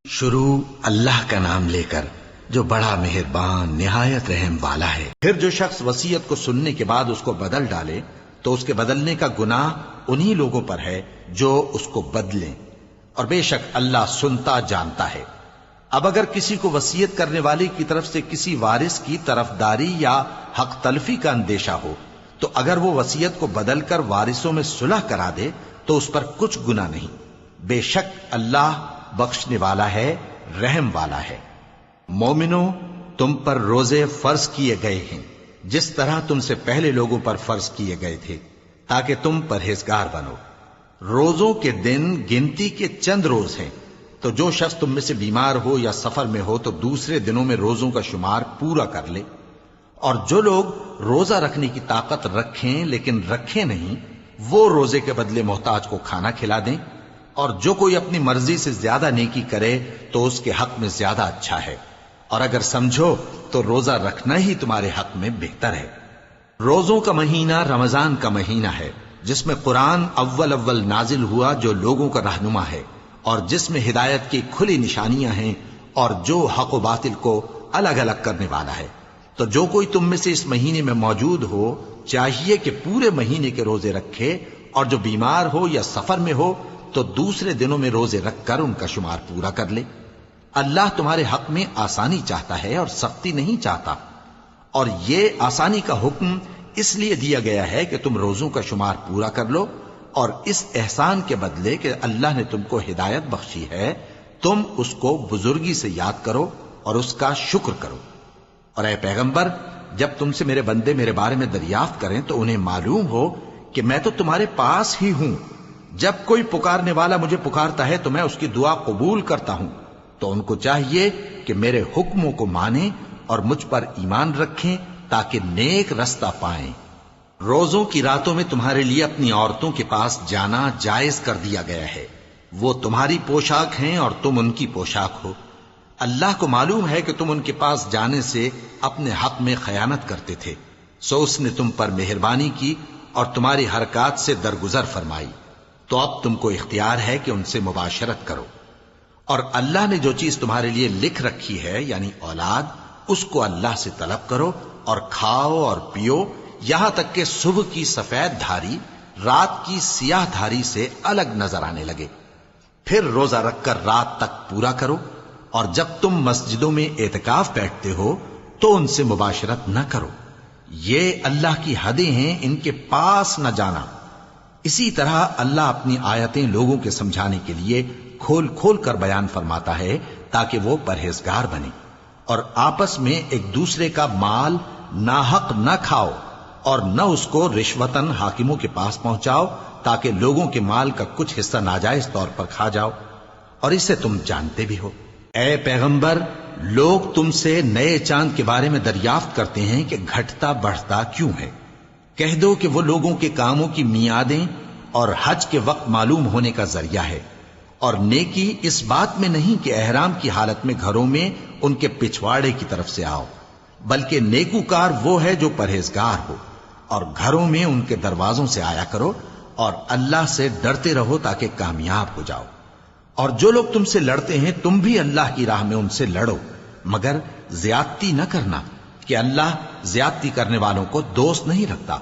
شروع اللہ کا نام لے کر جو بڑا مہربان نہایت رحم والا ہے۔ پھر جو شخص وصیت کو سننے کے بعد اس کو بدل ڈالے تو اس کے بدلنے کا گناہ انہی لوگوں پر ہے جو اس کو بدلیں، اور بے شک اللہ سنتا جانتا ہے۔ اب اگر کسی کو وصیت کرنے والے کی طرف سے کسی وارث کی طرفداری یا حق تلفی کا اندیشہ ہو تو اگر وہ وصیت کو بدل کر وارثوں میں صلح کرا دے تو اس پر کچھ گناہ نہیں، بے شک اللہ بخشنے والا ہے، رحم والا ہے۔ مومنو، تم پر روزے فرض کیے گئے ہیں جس طرح تم سے پہلے لوگوں پر فرض کیے گئے تھے تاکہ تم پرہیزگار بنو۔ روزوں کے دن گنتی کے چند روز ہیں، تو جو شخص تم میں سے بیمار ہو یا سفر میں ہو تو دوسرے دنوں میں روزوں کا شمار پورا کر لے۔ اور جو لوگ روزہ رکھنے کی طاقت رکھیں لیکن رکھیں نہیں، وہ روزے کے بدلے محتاج کو کھانا کھلا دیں، اور جو کوئی اپنی مرضی سے زیادہ نیکی کرے تو اس کے حق میں زیادہ اچھا ہے، اور اگر سمجھو تو روزہ رکھنا ہی تمہارے حق میں بہتر ہے۔ روزوں کا مہینہ رمضان کا مہینہ ہے جس میں قرآن اول نازل ہوا، جو لوگوں کا رہنما ہے اور جس میں ہدایت کی کھلی نشانیاں ہیں اور جو حق و باطل کو الگ الگ کرنے والا ہے۔ تو جو کوئی تم میں سے اس مہینے میں موجود ہو چاہیے کہ پورے مہینے کے روزے رکھے، اور جو بیمار ہو یا سفر میں ہو تو دوسرے دنوں میں روزے رکھ کر ان کا شمار پورا کر لے۔ اللہ تمہارے حق میں آسانی چاہتا ہے اور سختی نہیں چاہتا، اور یہ آسانی کا حکم اس لیے دیا گیا ہے کہ تم روزوں کا شمار پورا کر لو، اور اس احسان کے بدلے کہ اللہ نے تم کو ہدایت بخشی ہے تم اس کو بزرگی سے یاد کرو اور اس کا شکر کرو۔ اور اے پیغمبر، جب تم سے میرے بندے میرے بارے میں دریافت کریں تو انہیں معلوم ہو کہ میں تو تمہارے پاس ہی ہوں۔ جب کوئی پکارنے والا مجھے پکارتا ہے تو میں اس کی دعا قبول کرتا ہوں، تو ان کو چاہیے کہ میرے حکموں کو مانیں اور مجھ پر ایمان رکھیں تاکہ نیک رستہ پائیں۔ روزوں کی راتوں میں تمہارے لیے اپنی عورتوں کے پاس جانا جائز کر دیا گیا ہے، وہ تمہاری پوشاک ہیں اور تم ان کی پوشاک ہو۔ اللہ کو معلوم ہے کہ تم ان کے پاس جانے سے اپنے حق میں خیانت کرتے تھے، سو اس نے تم پر مہربانی کی اور تمہاری حرکات سے درگزر فرمائی، تو اب تم کو اختیار ہے کہ ان سے مباشرت کرو۔ اور اللہ نے جو چیز تمہارے لیے لکھ رکھی ہے یعنی اولاد، اس کو اللہ سے طلب کرو اور کھاؤ اور پیو یہاں تک کہ صبح کی سفید دھاری رات کی سیاہ دھاری سے الگ نظر آنے لگے، پھر روزہ رکھ کر رات تک پورا کرو، اور جب تم مسجدوں میں اعتکاف بیٹھتے ہو تو ان سے مباشرت نہ کرو، یہ اللہ کی حدیں ہیں، ان کے پاس نہ جانا۔ اسی طرح اللہ اپنی آیتیں لوگوں کے سمجھانے کے لیے کھول کھول کر بیان فرماتا ہے تاکہ وہ پرہیزگار بنے، اور آپس میں ایک دوسرے کا مال ناحق نہ کھاؤ اور نہ اس کو رشوتاً حاکموں کے پاس پہنچاؤ تاکہ لوگوں کے مال کا کچھ حصہ ناجائز طور پر کھا جاؤ، اور اسے تم جانتے بھی ہو۔ اے پیغمبر، لوگ تم سے نئے چاند کے بارے میں دریافت کرتے ہیں کہ گھٹتا بڑھتا کیوں ہے؟ کہہ دو کہ وہ لوگوں کے کاموں کی میعادیں اور حج کے وقت معلوم ہونے کا ذریعہ ہے، اور نیکی اس بات میں نہیں کہ احرام کی حالت میں گھروں میں ان کے پچھواڑے کی طرف سے آؤ، بلکہ نیکوکار وہ ہے جو پرہیزگار ہو، اور گھروں میں ان کے دروازوں سے آیا کرو اور اللہ سے ڈرتے رہو تاکہ کامیاب ہو جاؤ۔ اور جو لوگ تم سے لڑتے ہیں تم بھی اللہ کی راہ میں ان سے لڑو، مگر زیادتی نہ کرنا کہ اللہ زیادتی کرنے والوں کو دوست نہیں رکھتا۔